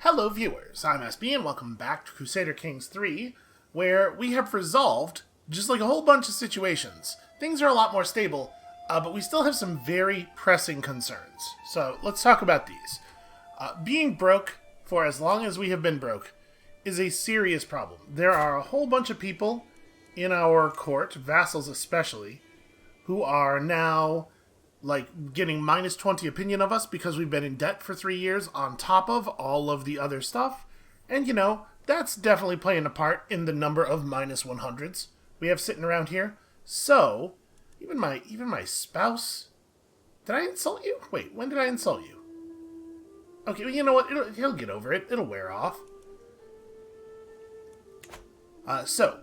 Hello viewers, I'm SB and welcome back to Crusader Kings III, where we have resolved just like a whole bunch of situations. Things are a lot more stable, but we still have some very pressing concerns. So let's talk about these. Being broke for as long as we have been broke is a serious problem. There are a whole bunch of people in our court, vassals especially, who are now getting minus 20 opinion of us because we've been in debt for 3 years on top of all of the other stuff. And that's definitely playing a part in the number of minus 100s we have sitting around here. So, even my spouse... Did I insult you? Wait, when did I insult you? Okay, well, you know what? He'll get over it. It'll wear off. So,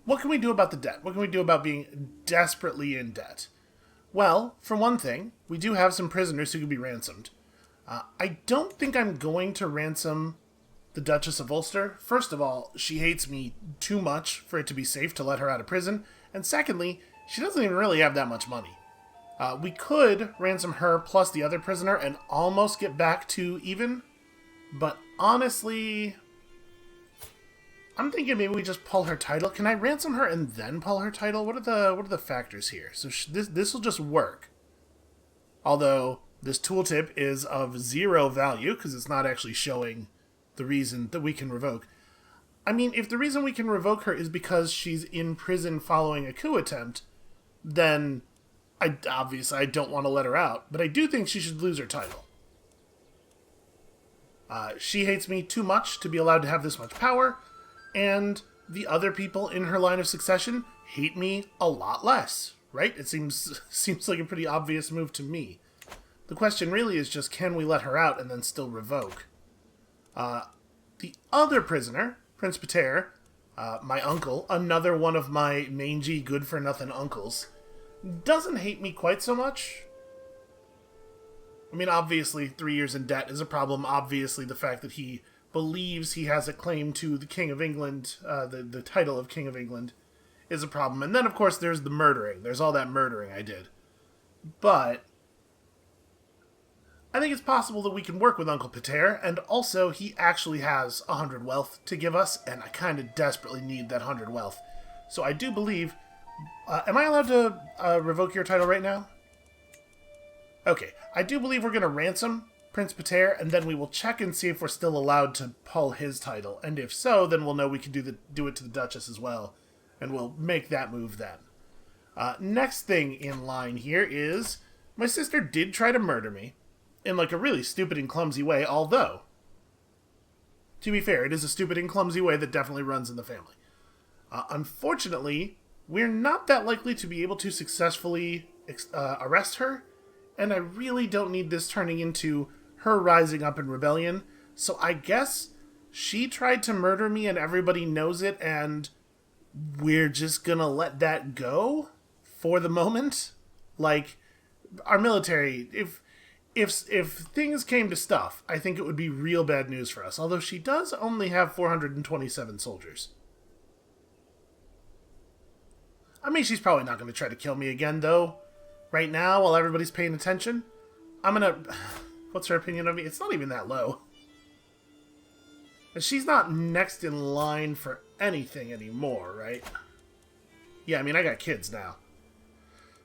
what can we do about the debt? What can we do about being desperately in debt? Well, for one thing, we do have some prisoners who can be ransomed. I don't think I'm going to ransom the Duchess of Ulster. First of all, she hates me too much for it to be safe to let her out of prison. And secondly, she doesn't even really have that much money. We could ransom her plus the other prisoner and almost get back to even. But honestly, I'm thinking maybe we just pull her title. Can I ransom her and then pull her title? What are the factors here? So this will just work. Although this tooltip is of 0 value because it's not actually showing the reason that we can revoke. I mean, if the reason we can revoke her is because she's in prison following a coup attempt, then I don't want to let her out. But I do think she should lose her title. She hates me too much to be allowed to have this much power. And the other people in her line of succession hate me a lot less, right? It seems like a pretty obvious move to me. The question really is just, can we let her out and then still revoke? The other prisoner, Prince Pater, my uncle, another one of my mangy good-for-nothing uncles, doesn't hate me quite so much. I mean, obviously, 3 years in debt is a problem. Obviously, the fact that he believes he has a claim to the King of England, the title of King of England, is a problem. And then, of course, there's the murdering. There's all that murdering I did. But I think it's possible that we can work with Uncle Pater, and also he actually has 100 wealth to give us, and I kind of desperately need that 100 wealth. So I do believe... am I allowed to revoke your title right now? Okay, I do believe we're going to ransom Prince Pater, and then we will check and see if we're still allowed to pull his title. And if so, then we'll know we can do it to the Duchess as well, and we'll make that move then. Next thing in line here is, my sister did try to murder me, in a really stupid and clumsy way, although, to be fair, it is a stupid and clumsy way that definitely runs in the family. Unfortunately, we're not that likely to be able to successfully arrest her, and I really don't need this turning into her rising up in rebellion, so I guess she tried to murder me and everybody knows it, and we're just gonna let that go for the moment. Our military, if things came to stuff, I think it would be real bad news for us, although she does only have 427 soldiers. I mean, she's probably not going to try to kill me again, though. Right now, while everybody's paying attention, I'm gonna... What's her opinion of me? It's not even that low. And she's not next in line for anything anymore, right? Yeah, I mean, I got kids now.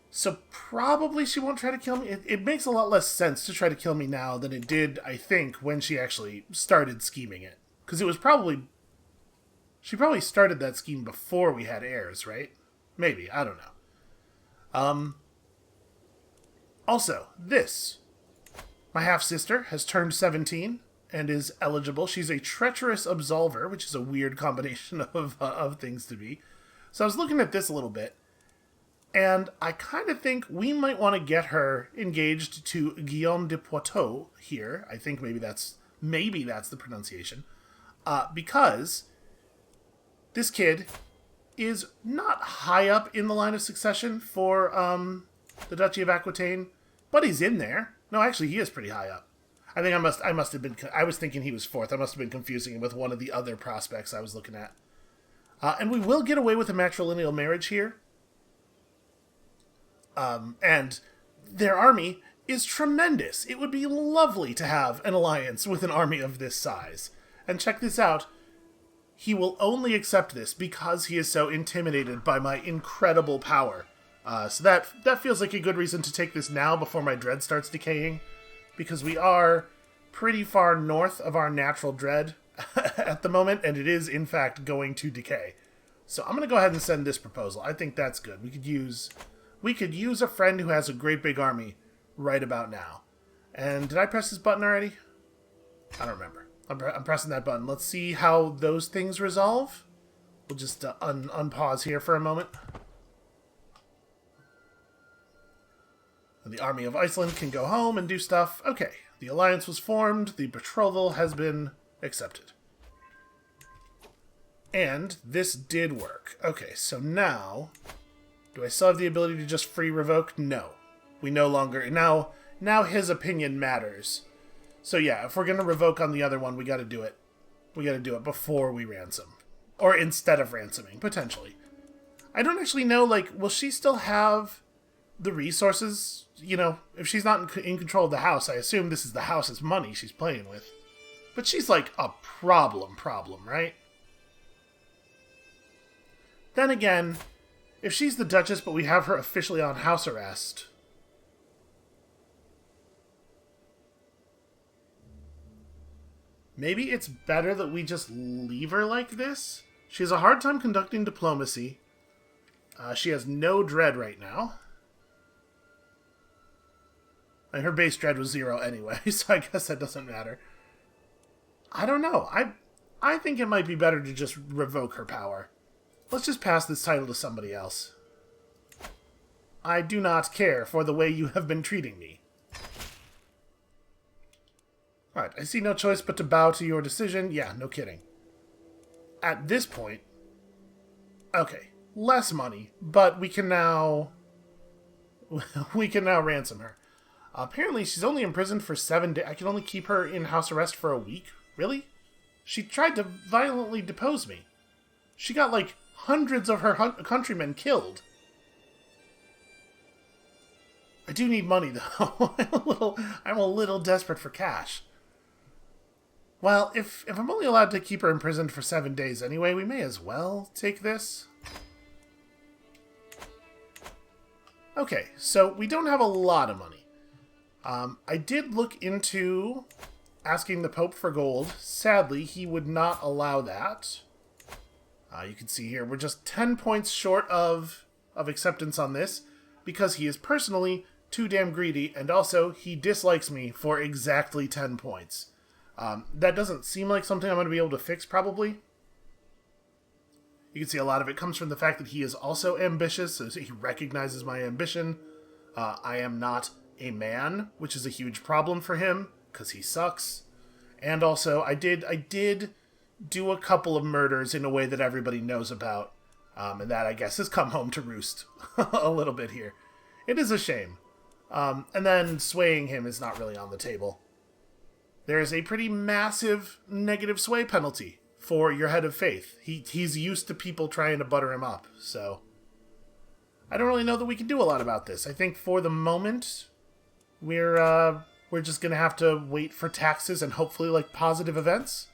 So probably she won't try to kill me. It makes a lot less sense to try to kill me now than it did, I think, when she actually started scheming it. Because it was probably... She probably started that scheme before we had heirs, right? Maybe, I don't know. Also, this. My half-sister has turned 17 and is eligible. She's a treacherous absolver, which is a weird combination of things to be. So I was looking at this a little bit, and I kind of think we might want to get her engaged to Guillaume de Poitou here. I think maybe that's the pronunciation. Because this kid is not high up in the line of succession for the Duchy of Aquitaine, but he's in there. No, actually, he is pretty high up. I think I must have been... I was thinking he was 4th. I must have been confusing him with one of the other prospects I was looking at. And we will get away with a matrilineal marriage here. And their army is tremendous. It would be lovely to have an alliance with an army of this size. And check this out. He will only accept this because he is so intimidated by my incredible power. So that feels like a good reason to take this now before my dread starts decaying. Because we are pretty far north of our natural dread at the moment, and it is, in fact, going to decay. So I'm going to go ahead and send this proposal. I think that's good. We could use a friend who has a great big army right about now. And did I press this button already? I don't remember. I'm pressing that button. Let's see how those things resolve. We'll just unpause here for a moment. And the army of Iceland can go home and do stuff. Okay, the alliance was formed. The betrothal has been accepted. And this did work. Okay, so now, do I still have the ability to just free revoke? No. We no longer... Now his opinion matters. So yeah, if we're going to revoke on the other one, we got to do it. We got to do it before we ransom. Or instead of ransoming, potentially. I don't actually know, like, will she still have the resources? You know, if she's not in control of the house, I assume this is the house's money she's playing with. But she's like a problem, right? Then again, if she's the Duchess but we have her officially on house arrest... maybe it's better that we just leave her like this? She has a hard time conducting diplomacy. She has no dread right now. And her base dread was 0 anyway, so I guess that doesn't matter. I don't know. I think it might be better to just revoke her power. Let's just pass this title to somebody else. I do not care for the way you have been treating me. Alright, I see no choice but to bow to your decision. Yeah, no kidding. At this point... okay, less money, but we can now... we can now ransom her. Apparently, she's only imprisoned for 7 days. I can only keep her in house arrest for a week? Really? She tried to violently depose me. She got, like, hundreds of her countrymen killed. I do need money, though. I'm a little desperate for cash. Well, if I'm only allowed to keep her imprisoned for 7 days anyway, we may as well take this. Okay, so we don't have a lot of money. I did look into asking the Pope for gold. Sadly, he would not allow that. You can see here, we're just 10 points short of acceptance on this, because he is personally too damn greedy, and also he dislikes me for exactly 10 points. That doesn't seem like something I'm going to be able to fix, probably. You can see a lot of it comes from the fact that he is also ambitious, so he recognizes my ambition. I am not a man, which is a huge problem for him, because he sucks. And also, I did do a couple of murders in a way that everybody knows about, and that, I guess, has come home to roost a little bit here. It is a shame. And then swaying him is not really on the table. There is a pretty massive negative sway penalty for your head of faith. He's used to people trying to butter him up, so... I don't really know that we can do a lot about this. I think for the moment, we're just gonna have to wait for taxes and hopefully, like, positive events.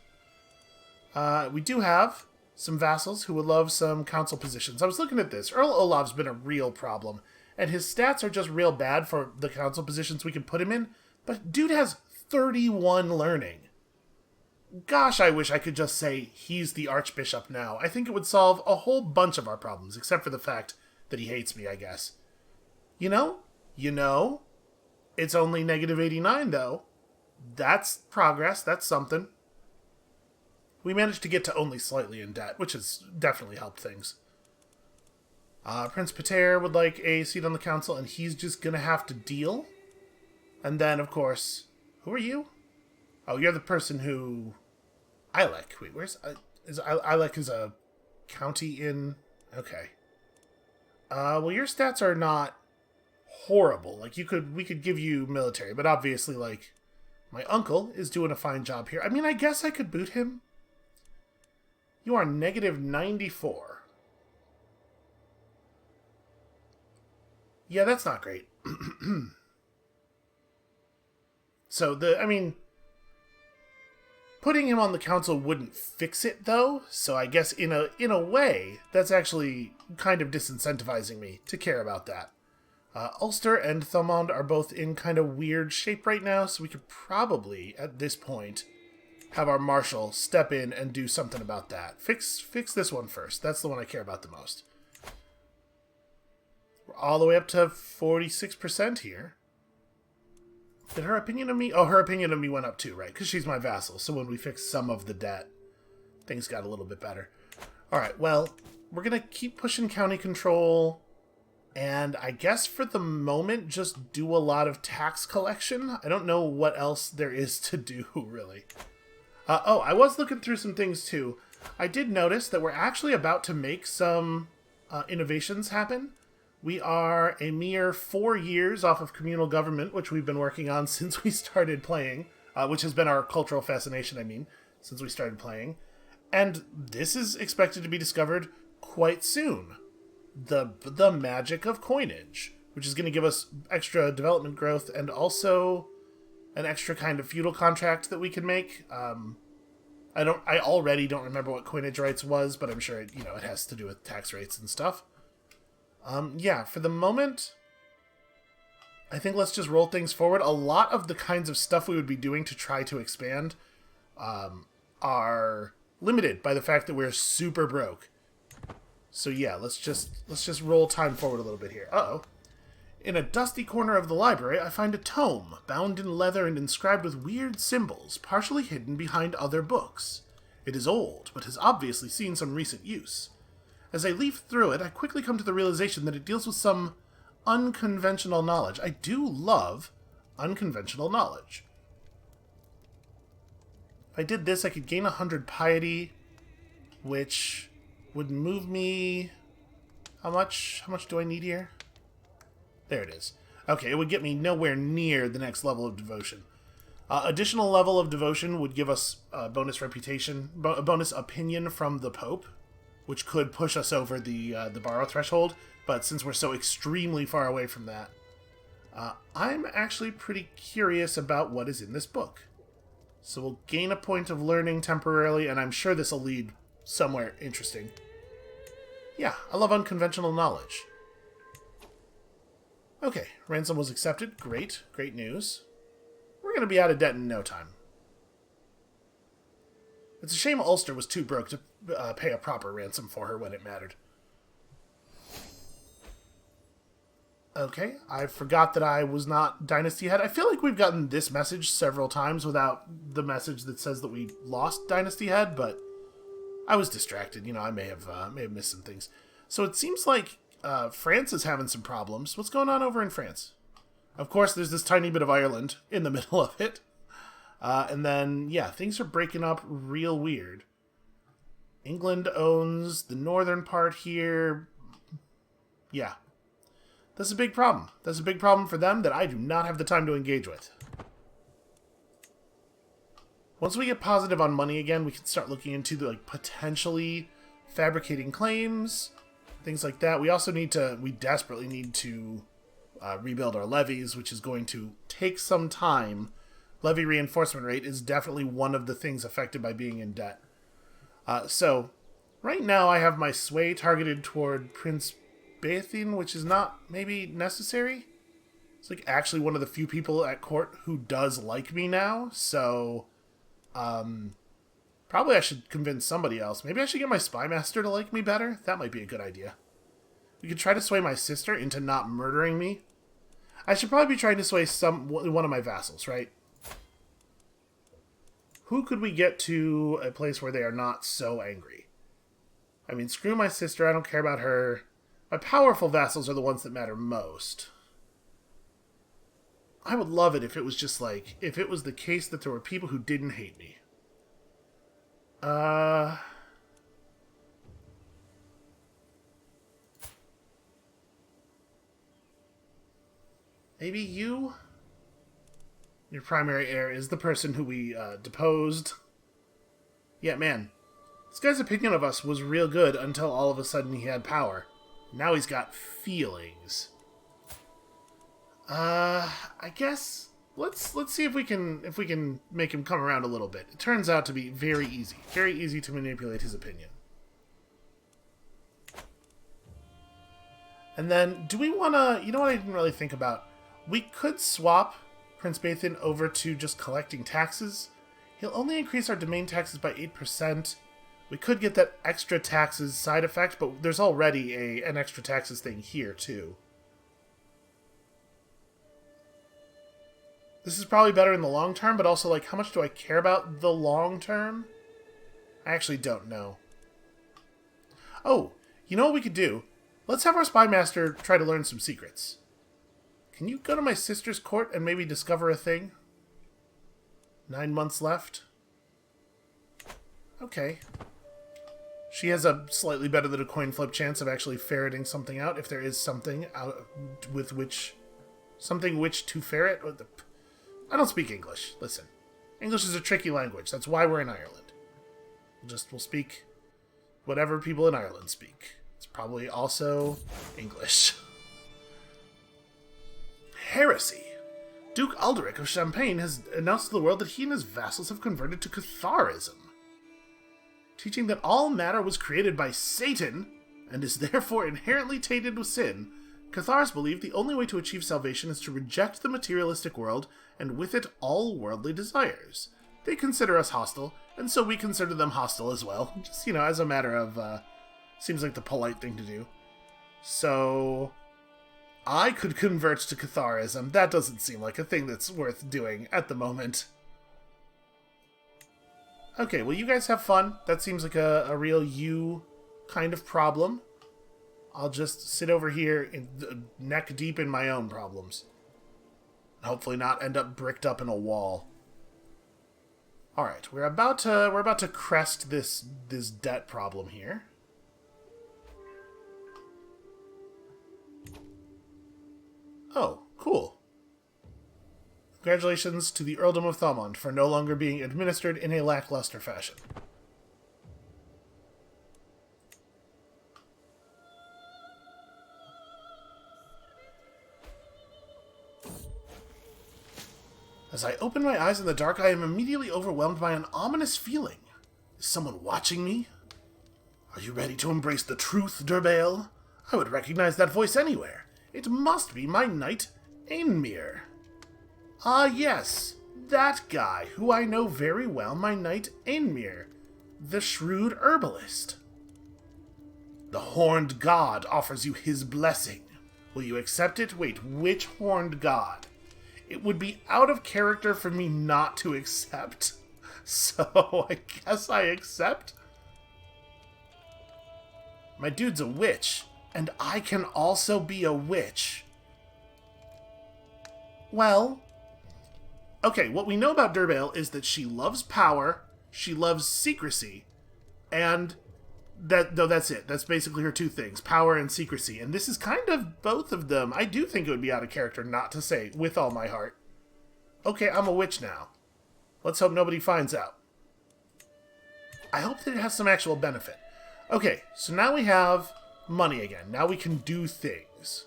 We do have some vassals who would love some council positions. I was looking at this. Earl Olaf's been a real problem, and his stats are just real bad for the council positions we can put him in, but dude has 31 learning. Gosh, I wish I could just say he's the Archbishop now. I think it would solve a whole bunch of our problems, except for the fact that he hates me, I guess. You know, it's only negative 89, though. That's progress, that's something. We managed to get to only slightly in debt, which has definitely helped things. Prince Pater would like a seat on the council, and he's just gonna have to deal. And then, of course, who are you? Oh, you're the person who... Ilek. Wait, where's... Ilek is a county in... Okay. Well, your stats are not horrible. Like, we could give you military, but obviously, like, my uncle is doing a fine job here. I mean, I guess I could boot him. You are negative 94. Yeah, that's not great. So, I mean, putting him on the council wouldn't fix it, though, so I guess in a way, that's actually kind of disincentivizing me to care about that. Ulster and Thomond are both in kind of weird shape right now, so we could probably, at this point, have our marshal step in and do something about that. Fix this one first. That's the one I care about the most. We're all the way up to 46% here. Did her opinion of me... Oh, her opinion of me went up too, right? Because she's my vassal, so when we fixed some of the debt, things got a little bit better. Alright, well, we're going to keep pushing county control... And I guess for the moment, just do a lot of tax collection. I don't know what else there is to do, really. Oh, I was looking through some things, too. I did notice that we're actually about to make some innovations happen. We are a mere 4 years off of communal government, which we've been working on since we started playing. Which has been our cultural fascination, I mean, since we started playing. And this is expected to be discovered quite soon. The magic of coinage, which is going to give us extra development growth and also an extra kind of feudal contract that we can make. I already don't remember what coinage rights was, but I'm sure it has to do with tax rates and stuff. Yeah, for the moment, I think let's just roll things forward. A lot of the kinds of stuff we would be doing to try to expand are limited by the fact that we're super broke. So yeah, let's just roll time forward a little bit here. Uh-oh. In a dusty corner of the library, I find a tome, bound in leather and inscribed with weird symbols, partially hidden behind other books. It is old, but has obviously seen some recent use. As I leaf through it, I quickly come to the realization that it deals with some unconventional knowledge. I do love unconventional knowledge. If I did this, I could gain 100 piety, which... would move me... How much do I need here? There it is. Okay, it would get me nowhere near the next level of devotion. Additional level of devotion would give us bonus reputation, bonus opinion from the Pope, which could push us over the borrow threshold. But since we're so extremely far away from that, I'm actually pretty curious about what is in this book. So we'll gain a point of learning temporarily, and I'm sure this will lead somewhere interesting. Yeah, I love unconventional knowledge. Okay, ransom was accepted. Great, great news. We're going to be out of debt in no time. It's a shame Ulster was too broke to pay a proper ransom for her when it mattered. Okay, I forgot that I was not Dynasty Head. I feel like we've gotten this message several times without the message that says that we lost Dynasty Head, but I was distracted. I may have missed some things. So it seems like France is having some problems. What's going on over in France? Of course, there's this tiny bit of Ireland in the middle of it. And then, yeah, things are breaking up real weird. England owns the northern part here. Yeah. That's a big problem. That's a big problem for them that I do not have the time to engage with. Once we get positive on money again, we can start looking into the, potentially fabricating claims, things like that. We also we desperately need to rebuild our levies, which is going to take some time. Levy reinforcement rate is definitely one of the things affected by being in debt. So, right now I have my sway targeted toward Prince Bethin, which is not maybe necessary. It's actually one of the few people at court who does like me now, so... probably I should convince somebody else. Maybe I should get my spy master to like me better. That might be a good idea. We could try to sway my sister into not murdering me. I should probably be trying to sway one of my vassals, right? Who could we get to a place where they are not so angry? I mean, screw my sister. I don't care about her. My powerful vassals are the ones that matter most. I would love it if it was just if it was the case that there were people who didn't hate me. Maybe you? Your primary heir is the person who we deposed. Yeah, man. This guy's opinion of us was real good until all of a sudden he had power. Now he's got feelings. I guess let's see if we can make him come around a little bit. It turns out to be very easy to manipulate his opinion. And then, do we want to... You know what I didn't really think about? We could swap Prince Bathan over to just collecting taxes. He'll only increase our domain taxes by 8%. We could get that extra taxes side effect, but there's already an extra taxes thing here, too. This is probably better in the long term, but also, like, how much do I care about the long term? I actually don't know. Oh, you know what we could do? Let's have our spy master try to learn some secrets. Can you go to my sister's court and maybe discover a thing? 9 months left. Okay. She has a slightly better than a coin flip chance of actually ferreting something out, if there is something out with which... Something which to ferret? I don't speak English. Listen. English is a tricky language. That's why we're in Ireland. We'll speak whatever people in Ireland speak. It's probably also English. Heresy. Duke Alderic of Champagne has announced to the world that he and his vassals have converted to Catharism, teaching that all matter was created by Satan and is therefore inherently tainted with sin. Cathars believe the only way to achieve salvation is to reject the materialistic world and with it all worldly desires. They consider us hostile, and so we consider them hostile as well. Just, as a matter of, seems like the polite thing to do. So, I could convert to Catharism. That doesn't seem like a thing that's worth doing at the moment. Okay, well, you guys have fun. That seems like a real you kind of problem. I'll just sit over here neck deep in my own problems. And hopefully not end up bricked up in a wall. Alright, we're about to crest this debt problem here. Oh, cool. Congratulations to the Earldom of Thomond for no longer being administered in a lackluster fashion. As I open my eyes in the dark, I am immediately overwhelmed by an ominous feeling. Is someone watching me? Are you ready to embrace the truth, Durbale? I would recognize that voice anywhere. It must be my knight, Einmir. Ah, yes, that guy, who I know very well, my knight Einmir, the shrewd herbalist. The horned god offers you his blessing. Will you accept it? Wait, which horned god? It would be out of character for me not to accept. So, I guess I accept. My dude's a witch, and I can also be a witch. Well, okay, what we know about Durbale is that she loves power, she loves secrecy, and that's it. That's basically her two things, power and secrecy. And this is kind of both of them. I do think it would be out of character not to say, with all my heart, okay, I'm a witch now. Let's hope nobody finds out. I hope that it has some actual benefit. Okay, so now we have money again. Now we can do things.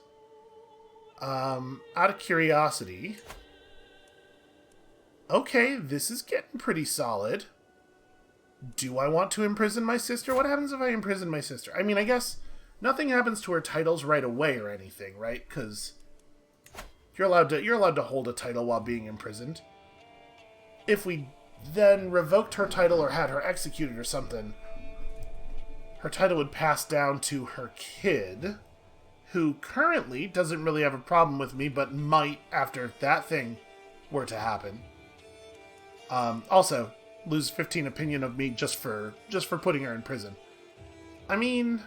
Out of curiosity. Okay, this is getting pretty solid. Do I want to imprison my sister? What happens if I imprison my sister? I mean, I guess nothing happens to her titles right away or anything, right? Because you're allowed to hold a title while being imprisoned. If we then revoked her title or had her executed or something, her title would pass down to her kid, who currently doesn't really have a problem with me, but might after that thing were to happen. Also, lose 15 opinion of me just for putting her in prison. I mean,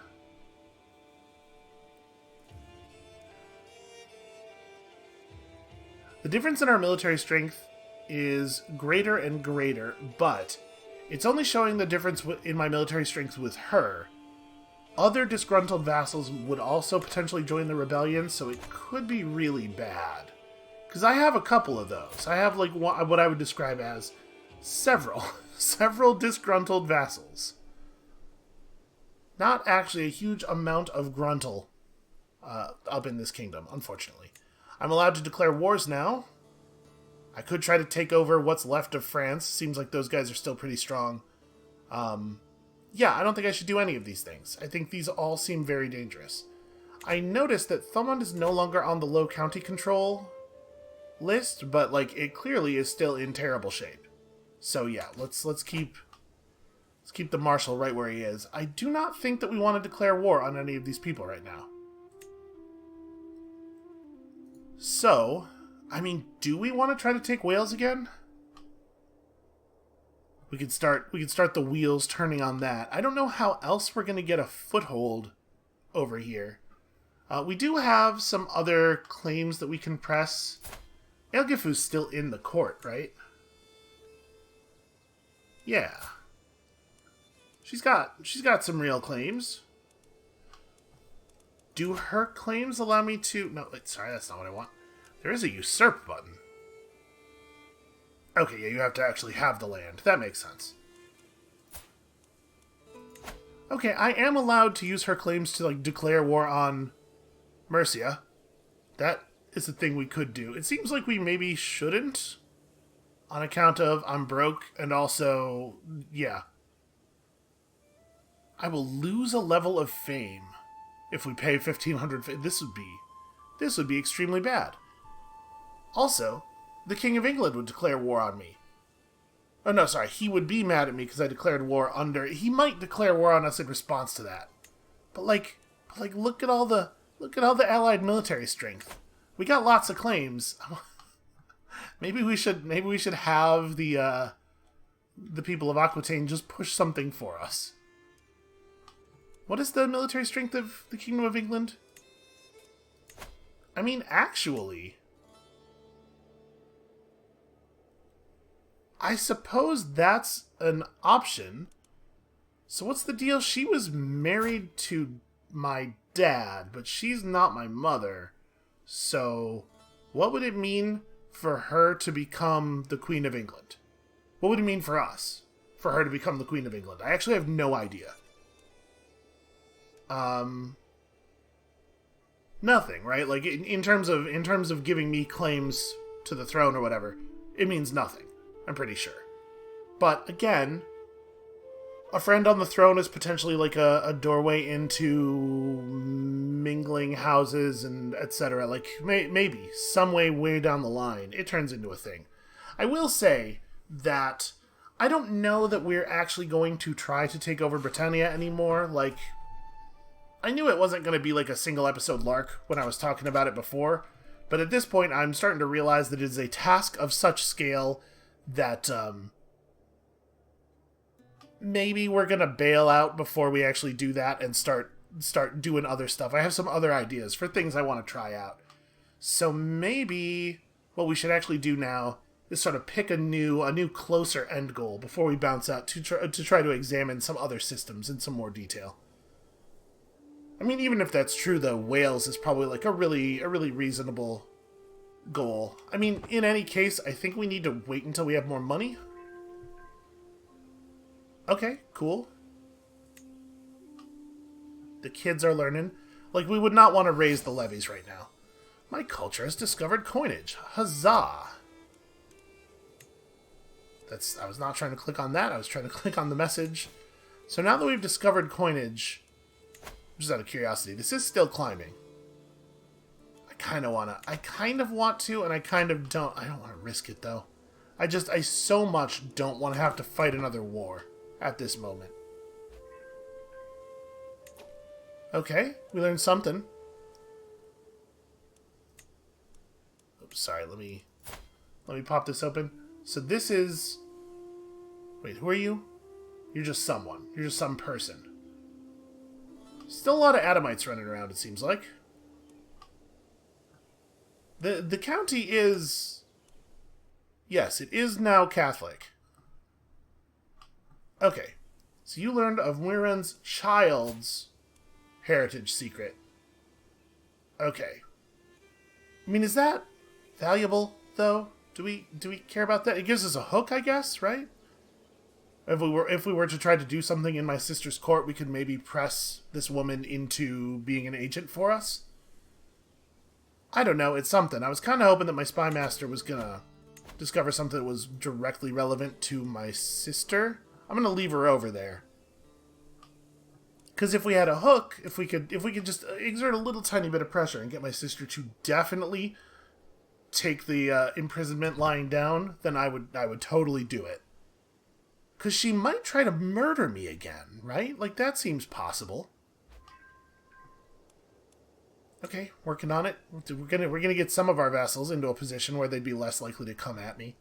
the difference in our military strength is greater and greater, but it's only showing the difference in my military strength with her. Other disgruntled vassals would also potentially join the rebellion, so it could be really bad. Because I have a couple of those. I have like what I would describe as several disgruntled vassals. Not actually a huge amount of gruntle up in this kingdom, unfortunately. I'm allowed to declare wars now. I could try to take over what's left of France. Seems like those guys are still pretty strong. Yeah, I don't think I should do any of these things. I think these all seem very dangerous. I noticed that Thomond is no longer on the low county control list, but like it clearly is still in terrible shape. So yeah, let's keep the marshal right where he is. I do not think that we want to declare war on any of these people right now. So, I mean, do we want to try to take Wales again? We could start the wheels turning on that. I don't know how else we're going to get a foothold over here. We do have some other claims that we can press. Ealgifu's still in the court, right? Yeah. She's got some real claims. Do her claims allow me to... No, wait, sorry, that's not what I want. There is a usurp button. Okay, yeah, you have to actually have the land. That makes sense. Okay, I am allowed to use her claims to, like, declare war on Mercia. That is a thing we could do. It seems like we maybe shouldn't, on account of I'm broke, and also, yeah. I will lose a level of fame if we pay 1,500. This would be extremely bad. Also, the King of England would declare war on me. Oh no, sorry, he would be mad at me because I declared war under. He might declare war on us in response to that. But like, look at all the Allied military strength. We got lots of claims. maybe we should have the people of Aquitaine just push something for us. What is the military strength of the Kingdom of England? I mean, actually, I suppose that's an option. So what's the deal? She was married to my dad, but she's not my mother. So what would it mean for her to become the Queen of England? What would it mean for us, for her to become the Queen of England? I actually have no idea. Nothing, right? Like in terms of giving me claims to the throne or whatever, it means nothing. I'm pretty sure. But again, a friend on the throne is potentially like a doorway into mingling houses and etc. Like maybe some way down the line, it turns into a thing. I will say that I don't know that we're actually going to try to take over Britannia anymore. Like, I knew it wasn't going to be like a single episode lark when I was talking about it before, but at this point I'm starting to realize that it is a task of such scale that maybe we're going to bail out before we actually do that and start doing other stuff. I have some other ideas for things I want to try out. So maybe what we should actually do now is sort of pick a new closer end goal before we bounce out to try to examine some other systems in some more detail. I mean, even if that's true, though, Wales is probably like a really reasonable goal. I mean, in any case, I think we need to wait until we have more money. Okay, cool. The kids are learning. Like, we would not want to raise the levies right now. My culture has discovered coinage. Huzzah! I was not trying to click on that. I was trying to click on the message. So now that we've discovered coinage, just out of curiosity, this is still climbing. I kind of want to, and I kind of don't. I don't want to risk it, though. I so much don't want to have to fight another war at this moment. Okay, we learned something. Oops, sorry, let me pop this open. So this is... Wait, who are you? You're just someone. You're just some person. Still a lot of Adamites running around, it seems like. The county is... Yes, it is now Catholic. Okay. So you learned of Muiren's child's heritage secret. Okay. I mean, is that valuable, though? Do we care about that? It gives us a hook, I guess, right? If we were to try to do something in my sister's court, we could maybe press this woman into being an agent for us. I don't know, it's something. I was kind of hoping that my spy master was gonna discover something that was directly relevant to my sister. I'm going to leave her over there. Because if we had a hook, if we could just exert a little tiny bit of pressure and get my sister to definitely take the imprisonment lying down, then I would totally do it. Because she might try to murder me again, right? Like, that seems possible. Okay, working on it. We're gonna get some of our vassals into a position where they'd be less likely to come at me.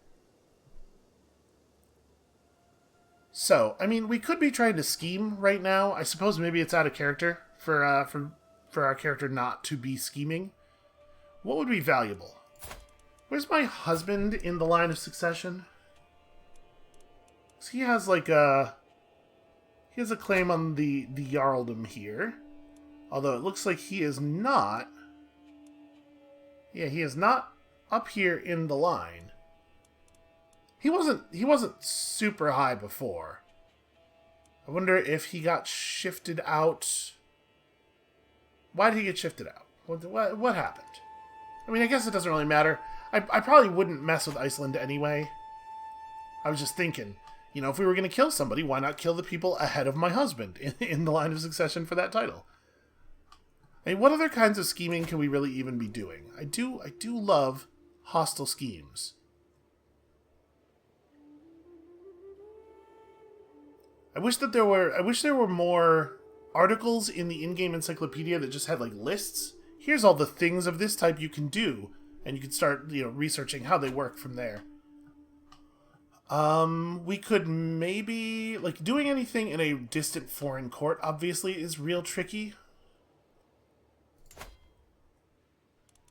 So, I mean, we could be trying to scheme right now. I suppose maybe it's out of character for our character not to be scheming. What would be valuable? Where's my husband in the line of succession? So he has like a claim on the jarldom here. Although it looks like he is not. Yeah, he is not up here in the line. He wasn't super high before. I wonder if he got shifted out. Why did he get shifted out? What happened? I mean, I guess it doesn't really matter. I probably wouldn't mess with Iceland anyway. I was just thinking, you know, if we were going to kill somebody, why not kill the people ahead of my husband in the line of succession for that title? I mean, what other kinds of scheming can we really even be doing? I do love hostile schemes. I wish there were more articles in the in-game encyclopedia that just had like lists. Here's all the things of this type you can do, and you could start, you know, researching how they work from there. We could maybe, like, doing anything in a distant foreign court obviously is real tricky.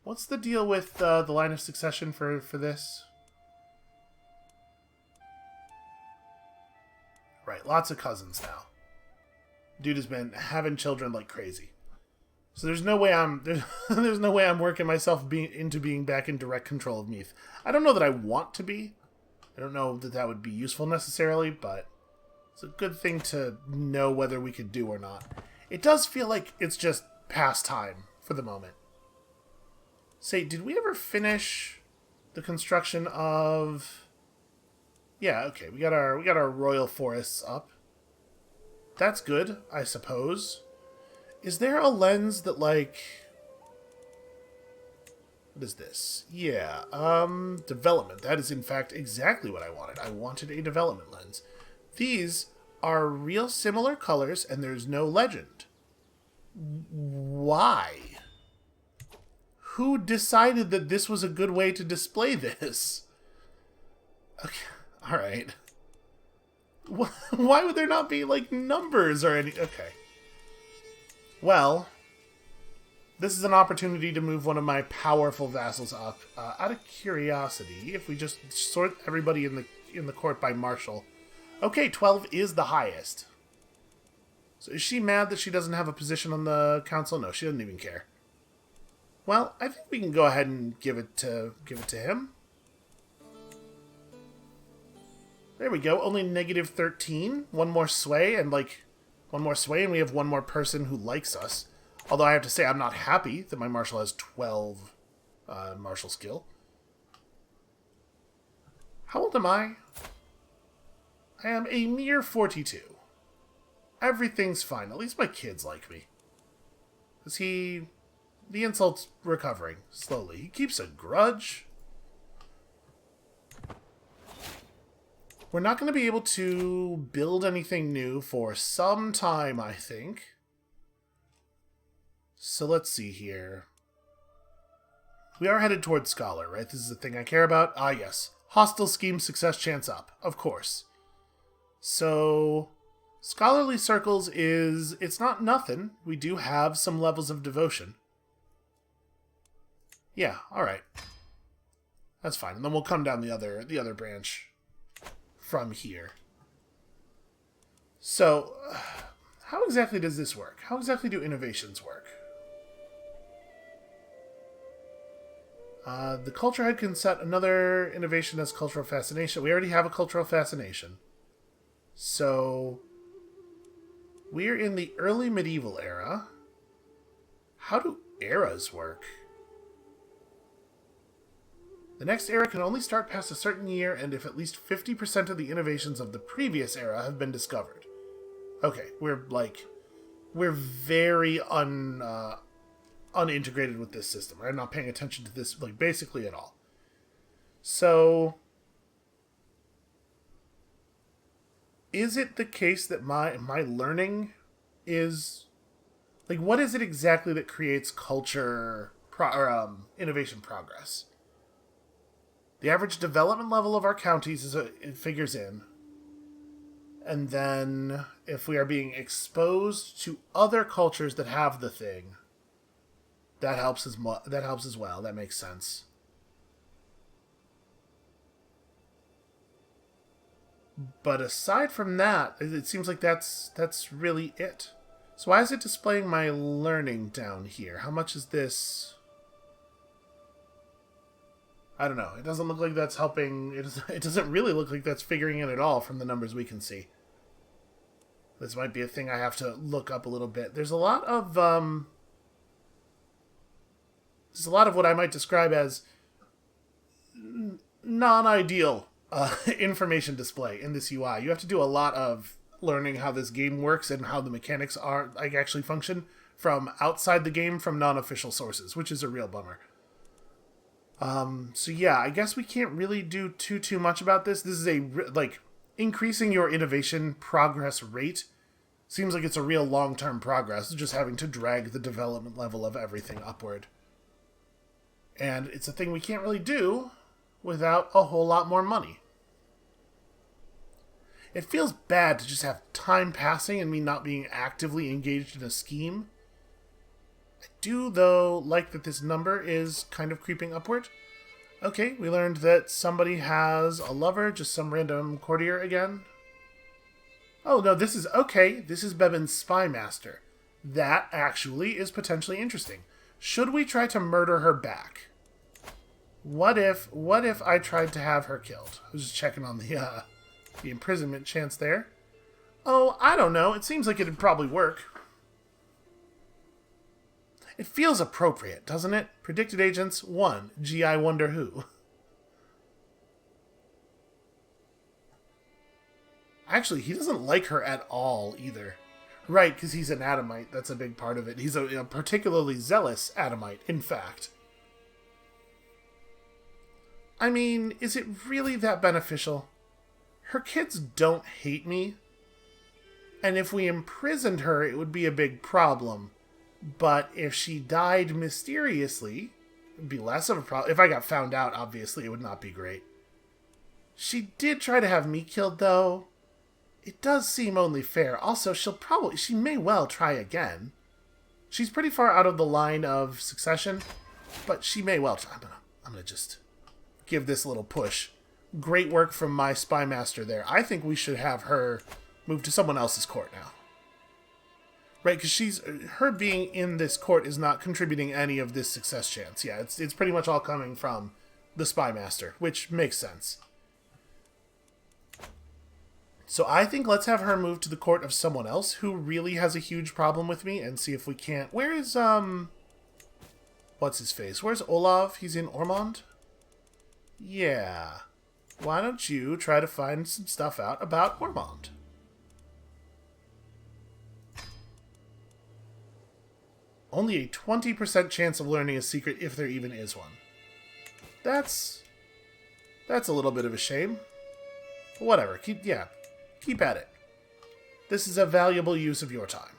What's the deal with the line of succession for this? Right, lots of cousins now. Dude has been having children like crazy. So there's no way there's no way I'm working myself into being back in direct control of Meath. I don't know that I want to be. I don't know that would be useful necessarily, but it's a good thing to know whether we could do or not. It does feel like it's just past time for the moment. Say, did we ever finish the construction of... Yeah, okay, we got our royal forests up. That's good, I suppose. Is there a lens that, like... What is this? Yeah, development. That is, in fact, exactly what I wanted. I wanted a development lens. These are real similar colors, and there's no legend. Why? Who decided that this was a good way to display this? Okay, alright. Why would there not be, like, numbers or any... Okay. Well, this is an opportunity to move one of my powerful vassals up. Out of curiosity, if we just sort everybody in the court by marshal. Okay, 12 is the highest. So is she mad that she doesn't have a position on the council? No, she doesn't even care. Well, I think we can go ahead and give it to him. There we go. Only negative 13. One more sway and we have one more person who likes us. Although I have to say I'm not happy that my marshal has 12 martial skill. How old am I? I am a mere 42. Everything's fine. At least my kids like me. The insult's recovering slowly. He keeps a grudge. We're not going to be able to build anything new for some time, I think. So let's see here. We are headed towards Scholar, right? This is the thing I care about. Ah, yes. Hostile scheme success chance up. Of course. So, Scholarly Circles it's not nothing. We do have some levels of devotion. Yeah, alright. That's fine. And then we'll come down the other branch from here. So, how exactly does this work? How exactly do innovations work? The culture head can set another innovation as cultural fascination. We already have a cultural fascination. So, we're in the early medieval era. How do eras work? The next era can only start past a certain year, and if at least 50% of the innovations of the previous era have been discovered. Okay, we're very unintegrated with this system. I'm not paying attention to this, basically at all. So, is it the case that my learning is... what is it exactly that creates culture innovation progress? The average development level of our counties it figures in. And then, if we are being exposed to other cultures that have the thing, that helps as well. That makes sense. But aside from that, it seems like that's really it. So why is it displaying my learning down here? How much is this? I don't know. It doesn't look like that's helping. It doesn't really look like that's figuring in at all from the numbers we can see. This might be a thing I have to look up a little bit. There's a lot of what I might describe as non-ideal information display in this UI. You have to do a lot of learning how this game works and how the mechanics are actually function from outside the game from non-official sources, which is a real bummer. So yeah, I guess we can't really do too much about this. This is increasing your innovation progress rate seems like it's a real long-term progress, just having to drag the development level of everything upward. And it's a thing we can't really do without a whole lot more money. It feels bad to just have time passing and me not being actively engaged in a scheme. I do, though, like that this number is kind of creeping upward. Okay, we learned that somebody has a lover, just some random courtier again. Oh, no, this is Bebin's spy master. That actually is potentially interesting. Should we try to murder her back? What if I tried to have her killed? I was just checking on the imprisonment chance there. Oh, I don't know. It seems like it'd probably work. It feels appropriate, doesn't it? Predicted agents 1. Gee, I wonder who. Actually, he doesn't like her at all, either. Right, because he's an Adamite. That's a big part of it. He's a particularly zealous Adamite, in fact. I mean, is it really that beneficial? Her kids don't hate me. And if we imprisoned her, it would be a big problem. But if she died mysteriously, it would be less of a problem. If I got found out, obviously, it would not be great. She did try to have me killed, though. It does seem only fair. Also, she may well try again. She's pretty far out of the line of succession, but she may well try. I'm gonna just give this a little push. Great work from my spy master there. I think we should have her move to someone else's court now. Right, because her being in this court is not contributing any of this success chance. Yeah, it's pretty much all coming from the spy master, which makes sense. So I think let's have her move to the court of someone else who really has a huge problem with me and see if we can't... Where is, what's his face? Where's Olav? He's in Ormond? Yeah. Why don't you try to find some stuff out about Ormond? Only a 20% chance of learning a secret if there even is one. That's a little bit of a shame. Whatever. Keep at it. This is a valuable use of your time.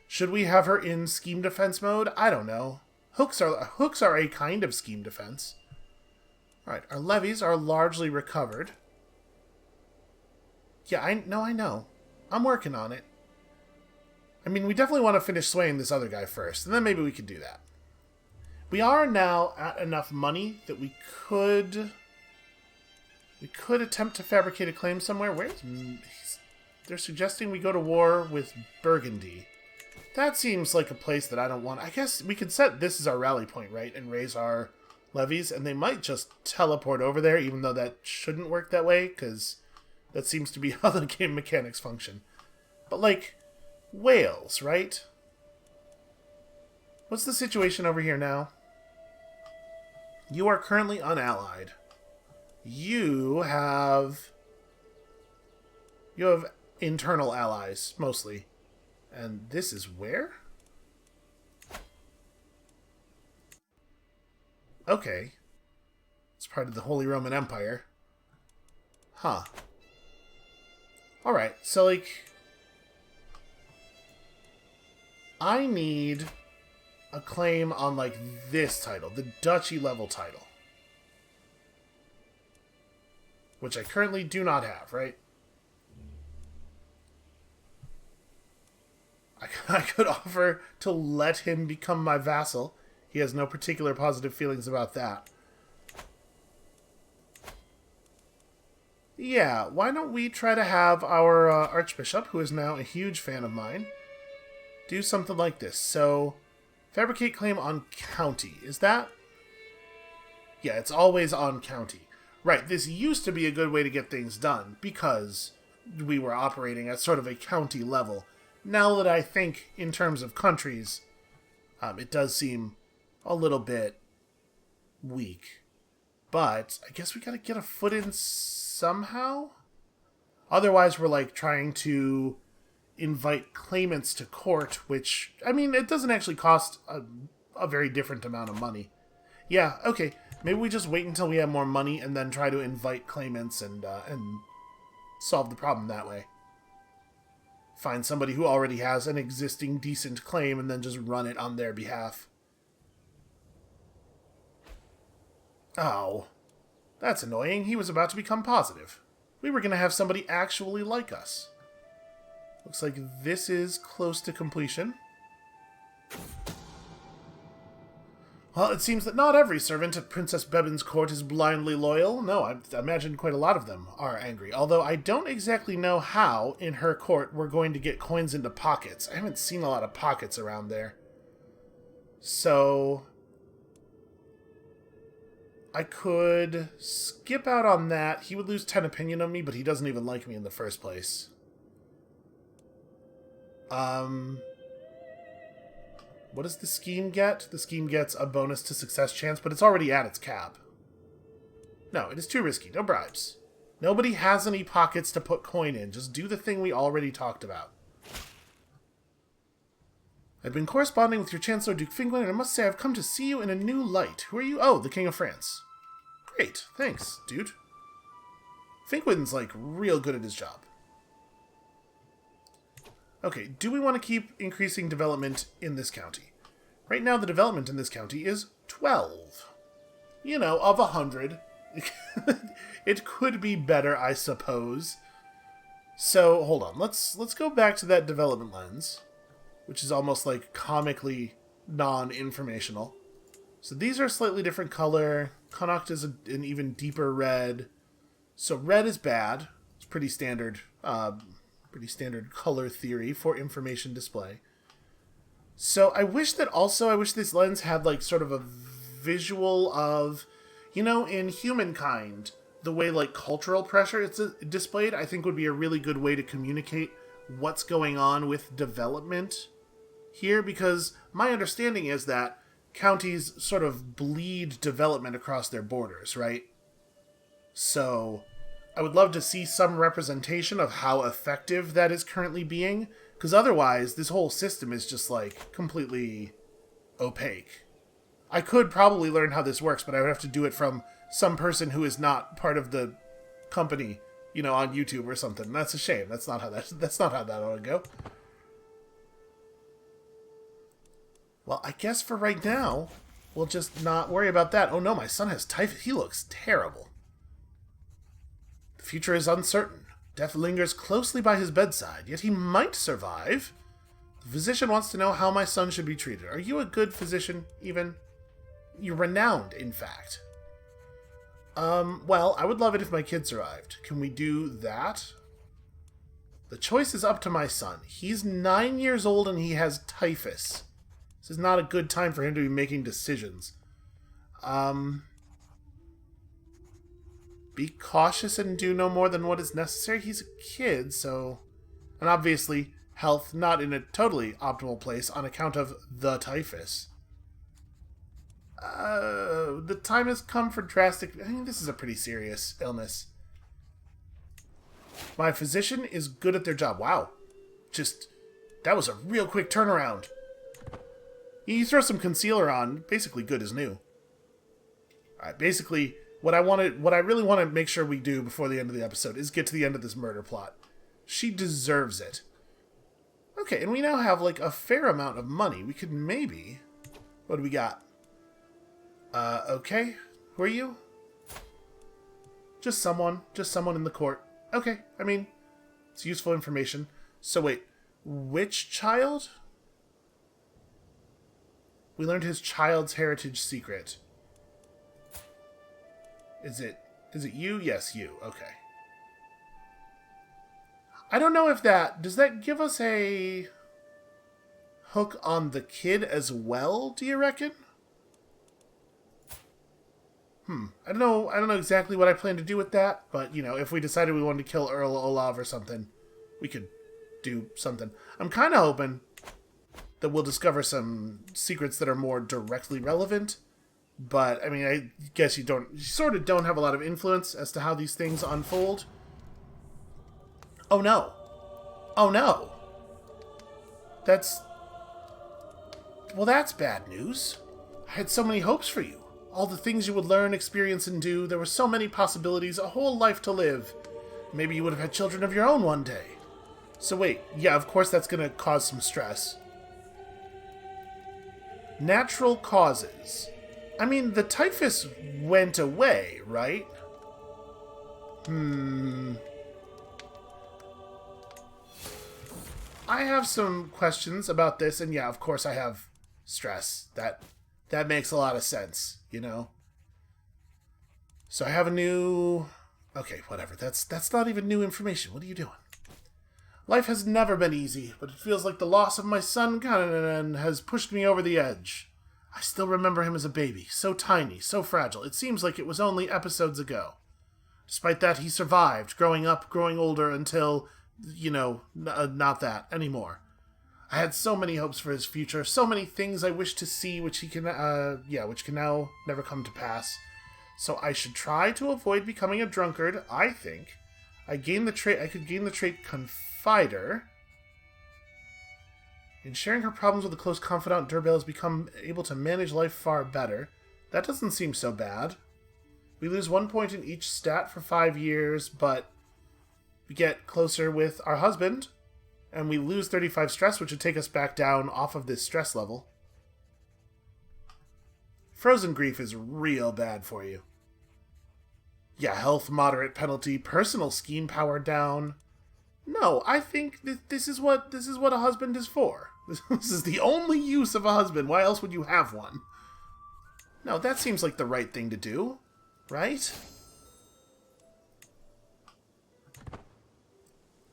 Should we have her in scheme defense mode? I don't know. Hooks are a kind of scheme defense. Alright, our levies are largely recovered. Yeah, I know. I'm working on it. I mean, we definitely want to finish swaying this other guy first, and then maybe we could do that. We are now at enough money that we could attempt to fabricate a claim somewhere. They're suggesting we go to war with Burgundy. That seems like a place that I don't want. I guess we could set this as our rally point, right? And raise our levies, and they might just teleport over there, even though that shouldn't work that way, because that seems to be how the game mechanics function. But, Wales, right? What's the situation over here now? You are currently unallied. You have internal allies, mostly. And this is where? Okay. It's part of the Holy Roman Empire. Huh. Alright, so, like... I need a claim on, like, this title. The duchy level title. Which I currently do not have, right? I could offer to let him become my vassal. He has no particular positive feelings about that. Yeah, why don't we try to have our Archbishop, who is now a huge fan of mine, do something like this. So, fabricate claim on county. Is that? Yeah, it's always on county. Right, this used to be a good way to get things done, because we were operating at sort of a county level. Now that I think in terms of countries, it does seem a little bit weak. But I guess we gotta get a foot in somehow? Otherwise, we're like trying to invite claimants to court, which, I mean, it doesn't actually cost a very different amount of money. Yeah, okay. Maybe we just wait until we have more money and then try to invite claimants and solve the problem that way. Find somebody who already has an existing decent claim and then just run it on their behalf. Oh, that's annoying. He was about to become positive. We were going to have somebody actually like us. Looks like this is close to completion. Well, it seems that not every servant at Princess Bebin's court is blindly loyal. No, I imagine quite a lot of them are angry. Although I don't exactly know how, in her court, we're going to get coins into pockets. I haven't seen a lot of pockets around there. So... I could skip out on that. He would lose 10 opinion on me, but he doesn't even like me in the first place. What does the scheme get? The scheme gets a bonus to success chance, but it's already at its cap. No, it is too risky. No bribes. Nobody has any pockets to put coin in. Just do the thing we already talked about. I've been corresponding with your Chancellor, Duke Finguin, and I must say I've come to see you in a new light. Who are you? Oh, the King of France. Great. Thanks, dude. Finguin's, like, real good at his job. Okay, do we want to keep increasing development in this county? Right now, the development in this county is 12. You know, of 100. It could be better, I suppose. So, hold on. Let's go back to that development lens, which is almost like comically non-informational. So these are a slightly different color. Connacht is an even deeper red. So red is bad. It's pretty standard color theory for information display. So I wish this lens had like sort of a visual of, you know, in Humankind, the way like cultural pressure is displayed, I think would be a really good way to communicate what's going on with development here, because my understanding is that counties sort of bleed development across their borders, right? So I would love to see some representation of how effective that is currently being, because otherwise this whole system is just like completely opaque. I could probably learn how this works, but I would have to do it from some person who is not part of the company, you know, on YouTube or something. That's a shame. That's not how that ought to go. Well, I guess for right now, we'll just not worry about that. Oh no, my son has typhus. He looks terrible. The future is uncertain. Death lingers closely by his bedside, yet he might survive. The physician wants to know how my son should be treated. Are you a good physician, even? You're renowned, in fact. Well, I would love it if my kid survived. Can we do that? The choice is up to my son. He's 9 years old and he has typhus. This is not a good time for him to be making decisions. Be cautious and do no more than what is necessary. He's a kid, so... And obviously, health not in a totally optimal place on account of the typhus. The time has come for drastic... I mean, this is a pretty serious illness. My physician is good at their job. Wow. Just... That was a real quick turnaround. You throw some concealer on, basically good as new. Alright, basically, what I really want to make sure we do before the end of the episode is get to the end of this murder plot. She deserves it. Okay, and we now have, like, a fair amount of money. We could maybe... What do we got? Okay. Who are you? Just someone in the court. Okay, I mean, it's useful information. So wait, which child? We learned his child's heritage secret. Is it you? Yes, you. Okay. I don't know if does that give us a hook on the kid as well, do you reckon? I don't know exactly what I plan to do with that, but, you know, if we decided we wanted to kill Earl Olav or something, we could do something. I'm kind of hoping that we'll discover some secrets that are more directly relevant, but, I mean, I guess you sort of don't have a lot of influence as to how these things unfold. Oh no. Oh no. That's bad news. I had so many hopes for you. All the things you would learn, experience, and do. There were so many possibilities, a whole life to live. Maybe you would have had children of your own one day. So wait, yeah, of course that's going to cause some stress. Natural causes. I mean, the typhus went away, right? I have some questions about this, and yeah, of course I have stress. That makes a lot of sense, you know? So I have a new... Okay, whatever. That's not even new information. What are you doing? Life has never been easy, but it feels like the loss of my son has pushed me over the edge. I still remember him as a baby, so tiny, so fragile. It seems like it was only episodes ago. Despite that, he survived, growing up, growing older, until, you know, not that anymore. I had so many hopes for his future, so many things I wish to see, which can now never come to pass. So I should try to avoid becoming a drunkard, I think. I could gain the trait Confider. In sharing her problems with a close confidant, Durbell has become able to manage life far better. That doesn't seem so bad. We lose 1 point in each stat for 5 years, but we get closer with our husband. And we lose 35 stress, which would take us back down off of this stress level. Frozen grief is real bad for you. Yeah, health moderate penalty, personal scheme power down. No, I think this is what a husband is for. This is the only use of a husband. Why else would you have one? No, that seems like the right thing to do, right?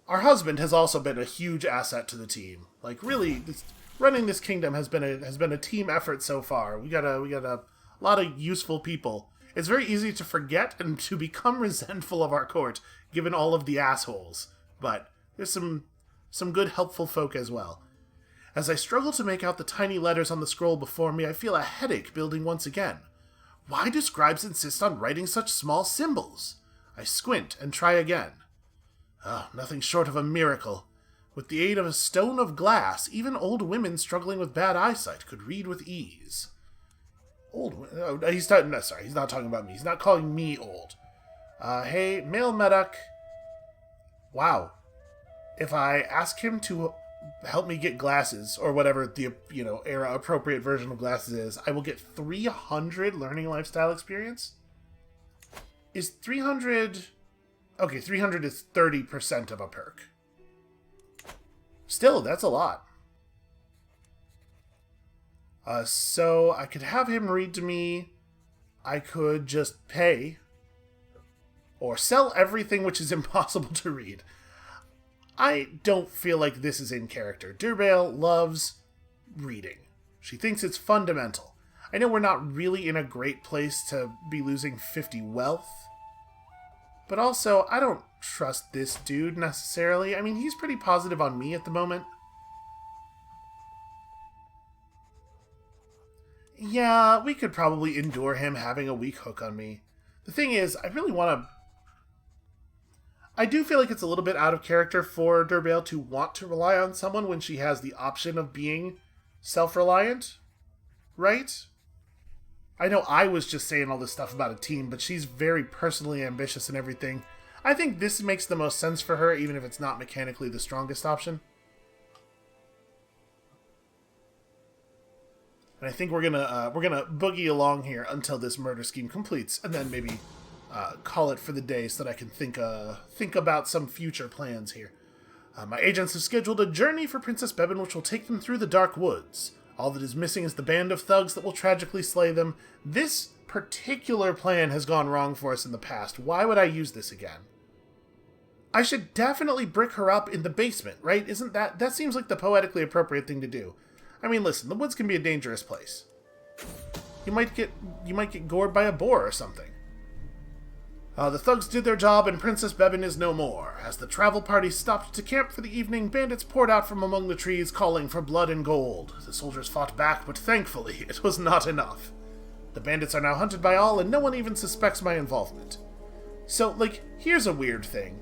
Our husband has also been a huge asset to the team. Like, really, running this kingdom has been a team effort so far. We got a lot of useful people. It's very easy to forget and to become resentful of our court, given all of the assholes. But there's some good, helpful folk as well. As I struggle to make out the tiny letters on the scroll before me, I feel a headache building once again. Why do scribes insist on writing such small symbols? I squint and try again. Oh, nothing short of a miracle. With the aid of a stone of glass, even old women struggling with bad eyesight could read with ease. He's not talking about me. He's not calling me old. Hey, male medic. Wow. If I ask him to help me get glasses, or whatever the, era-appropriate version of glasses is, I will get 300 learning lifestyle experience? Is 300... Okay, 300 is 30% of a perk. Still, that's a lot. So I could have him read to me. I could just pay. Or sell everything which is impossible to read. I don't feel like this is in character. Durbell loves reading. She thinks it's fundamental. I know we're not really in a great place to be losing 50 wealth. But also, I don't trust this dude necessarily. I mean, he's pretty positive on me at the moment. Yeah, we could probably endure him having a weak hook on me. The thing is, I really want to... I do feel like it's a little bit out of character for Durbail to want to rely on someone when she has the option of being self-reliant, right? I know I was just saying all this stuff about a team, but she's very personally ambitious and everything. I think this makes the most sense for her, even if it's not mechanically the strongest option. And I think we're gonna boogie along here until this murder scheme completes, and then maybe call it for the day so that I can think about some future plans here. My agents have scheduled a journey for Princess Bebin, which will take them through the Dark Woods. All that is missing is the band of thugs that will tragically slay them. This particular plan has gone wrong for us in the past. Why would I use this again? I should definitely brick her up in the basement, right? Isn't that seems like the poetically appropriate thing to do. I mean, listen, the woods can be a dangerous place. You might get gored by a boar or something. The thugs did their job and Princess Bebin is no more. As the travel party stopped to camp for the evening, bandits poured out from among the trees calling for blood and gold. The soldiers fought back, but thankfully it was not enough. The bandits are now hunted by all and no one even suspects my involvement. So, here's a weird thing.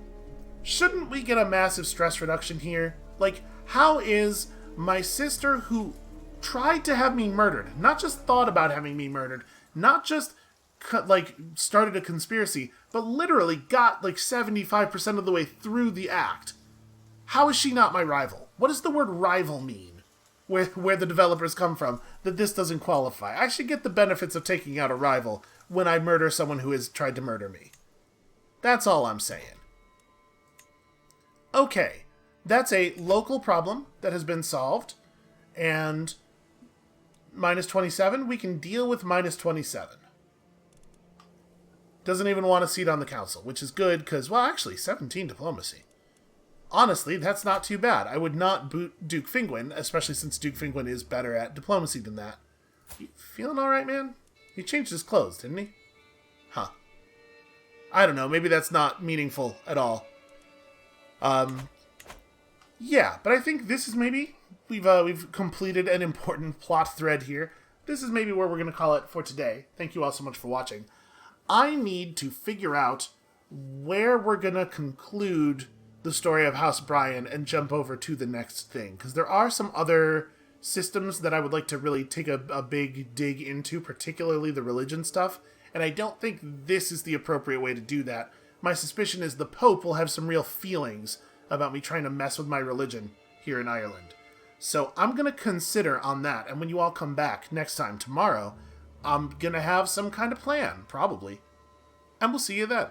Shouldn't we get a massive stress reduction here? How is my sister who tried to have me murdered, not just thought about having me murdered, not just started a conspiracy, but literally got 75% of the way through the act. How is she not my rival? What does the word rival mean? Where the developers come from, that this doesn't qualify. I should get the benefits of taking out a rival when I murder someone who has tried to murder me. That's all I'm saying. Okay, that's a local problem that has been solved, and minus 27, we can deal with minus 27. Doesn't even want a seat on the council, which is good because, well, actually, 17 diplomacy. Honestly, that's not too bad. I would not boot Duke Fingwin, especially since Duke Fingwin is better at diplomacy than that. You feeling alright, man? He changed his clothes, didn't he? Huh. I don't know, maybe that's not meaningful at all. Yeah, but I think this is maybe... We've completed an important plot thread here. This is maybe where we're going to call it for today. Thank you all so much for watching. I need to figure out where we're going to conclude the story of House Brian and jump over to the next thing. Because there are some other systems that I would like to really take a big dig into, particularly the religion stuff. And I don't think this is the appropriate way to do that. My suspicion is the Pope will have some real feelings about me trying to mess with my religion here in Ireland. So I'm going to consider on that. And when you all come back next time tomorrow, I'm going to have some kind of plan, probably. And we'll see you then.